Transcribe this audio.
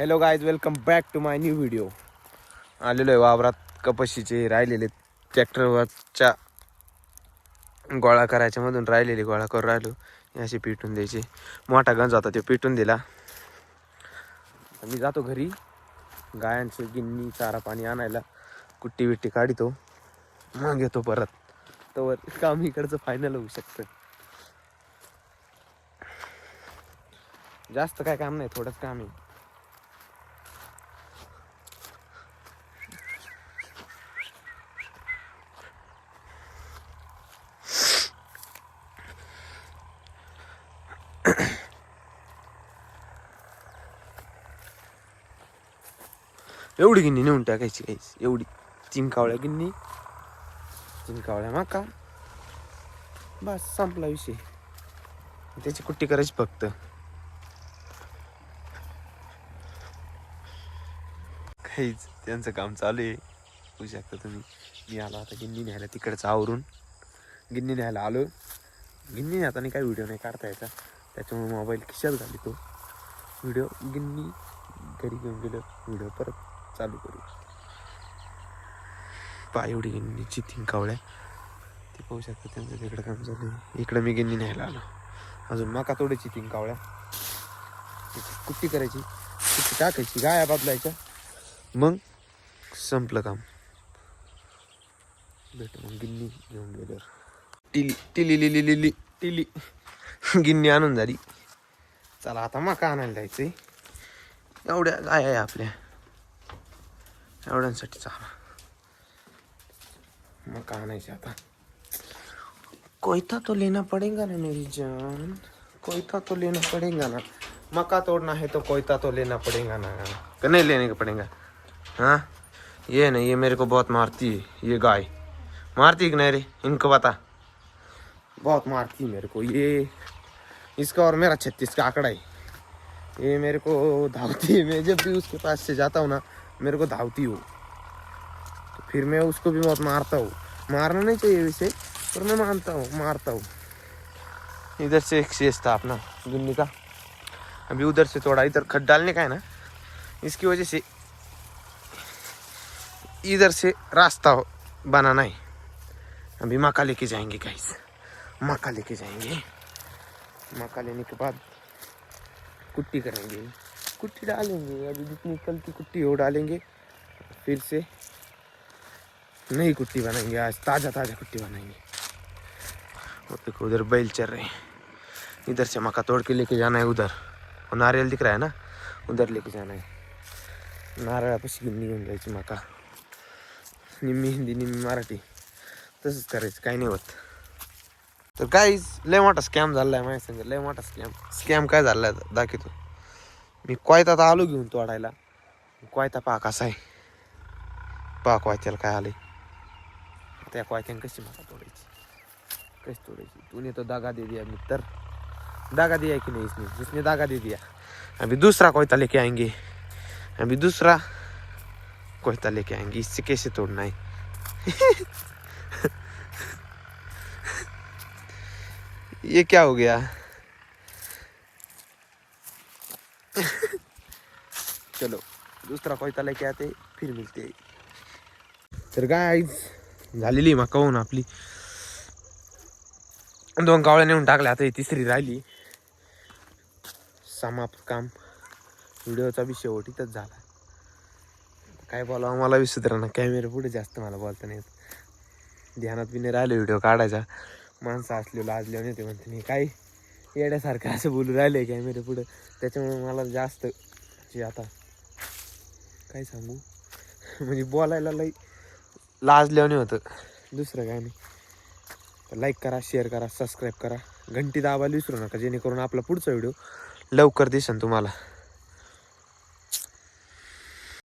Hello guys, welcome back to my new video. आलेलो आहे वावरात. कपाशीचे राहिलेले ट्रॅक्टरवरच्या गोळा करायच्या मधून राहिलेले गोळा करून राहिलो. असे पिटून द्यायचे. मोठा गंज होता ते पिटून दिला. मी जातो घरी गायांचे गिन्नी चारा पाणी आणायला. कुट्टी बिट्टी काढितो, मग येतो परत. तर काम इकडचं फायनल होऊ शकतं. जास्त काय काम नाही, थोडंच काम आहे. एवढी गिन्नी नेऊन टाकायची काहीच. एवढी 3 कावळ्या गिन्नी, 3 कावळ्या मका, बस संपला विषय. त्याची कुट्टी करायची फक्त. काहीच त्यांचं काम चालू आहे. होऊ शकता तुम्ही. मी आलो आता गिन्नी न्यायला. तिकडचं आवरून गिन्नी न्यायला आलो. गिन्नी न्यायला काही व्हिडिओ नाही काढता यायचा, त्याच्यामुळे मोबाईल खिशात घाली तो व्हिडिओ. गिन्नी घरी घेऊन गेलो, व्हिडिओ परत चालू करू. पाय एवढी गिन्नीची 3 कावळ्या ते पाहू शकता. त्यांचं तिकडं काम चालू आहे. इकडं मी गिन्नी न्यायला आलो. अजून मका तोडायची 3 कावळ्या, कुट्टी करायची, कुट्टी टाकायची, गाया बदलायच्या, मग संपलं काम. भेटू मग गिन्नी घेऊन गेल्यावर. टिली गिन्नी आणून झाली. चला आता मका आणायला जायचंय. एवढ्या गाय आहे आपल्या, एवढ्यांसाठी चाला मका आणायची आता. कोयता तो लेना पडेगा ना मेरी जान, कोयता तो लेना पड़ेगा ना. मका तोड़ना है तो कोयता तो लेना पड़ेगा ना. नहीं लेने का पड़ेगा. हाँ ये नहीं, ये मेरे को बहुत मारती है. ये गाय मारती है कि नहीं रे, इनको बता. बहुत मारती है मेरे को ये. इसका और मेरा 36 का आंकड़ा है. ये मेरे को धावती है. मैं जब भी उसके पास से जाता हूँ ना, मेरे को धावती हो. तो फिर मैं उसको भी बहुत मारता हूँ. मारना नहीं चाहिए वैसे, पर मैं मारता हूँ. इधर से एक शेष था अपना गिन्नी का, अभी उधर से थोड़ा इधर खड डालने का है ना, इसकी वजह से इधर से रास्ता बनाना है. अभी मक्का लेके जाएंगे गाइस, मक्का लेके जाएंगे. मक्का लेने के बाद कुट्टी करेंगे, कुट्टी डालेंगे. अभी जितनी कल की कुट्टी हो डालेंगे, फिर से नई कुट्टी बनाएंगे. आज ताज़ा कुट्टी बनाएंगे. और देखो उधर बैल चल रहे हैं. इधर से मक्का तोड़ के लेके जाना है उधर. और नारियल दिख रहा है ना, उधर लेके जाना है. नारळापाशी गिन्नी घेऊन जायची मका. निम्मी हिंदी निम्मी मराठी, तसंच करायचं, काही नाही होत. तर गाईज लय मोठा स्कॅम झाला आहे माझ्या संग. लय मोठा स्कॅम काय झाला आहे दाखवतो. मी कोयतात आलो घेऊन तोडायला. कोयता पहा कसा आहे, पहा कोयत्याला काय आलंय. त्या कोयत्याने कशी मका तोडायची, कैसे तोड़ेगी. तूने तो दागा दे दिया मित्र, दागा दिया कि नहीं इसने दागा दे दिया. अभी दूसरा कोयता लेके आएंगे, अभी दूसरा कोयता लेके आएंगे. इससे कैसे तोड़ना है. ये क्या हो गया. चलो दूसरा कोयता लेके आते, फिर मिलते. तर गाईज झालेली मका होऊन आपली. 2 कावळ्या नेऊन टाकल्या, आता ही तिसरी राहिली. समाप्त काम. व्हिडिओचा बी शेवट इथंच झाला. काय बोलावं मला बी सुधारणा. कॅमेरा पुढे जास्त मला बोलता नाही येत. ध्यानात बी नाही राहिलं व्हिडिओ काढायचा. माणसं असले लाजले नाही ते म्हणते मी काय येड्यासारखं असं बोलू राहिले कॅमेरा पुढं. त्याच्यामुळे मला जास्त जे आता काय सांगू, म्हणजे बोलायला लई लाजल्याने होतं, दुसरं काय नाही. तर लाईक करा, शेअर करा, सबस्क्राईब करा, घंटी दाबायला विसरू नका, जेणेकरून आपला पुढचा व्हिडिओ लवकर दिसेल तुम्हाला.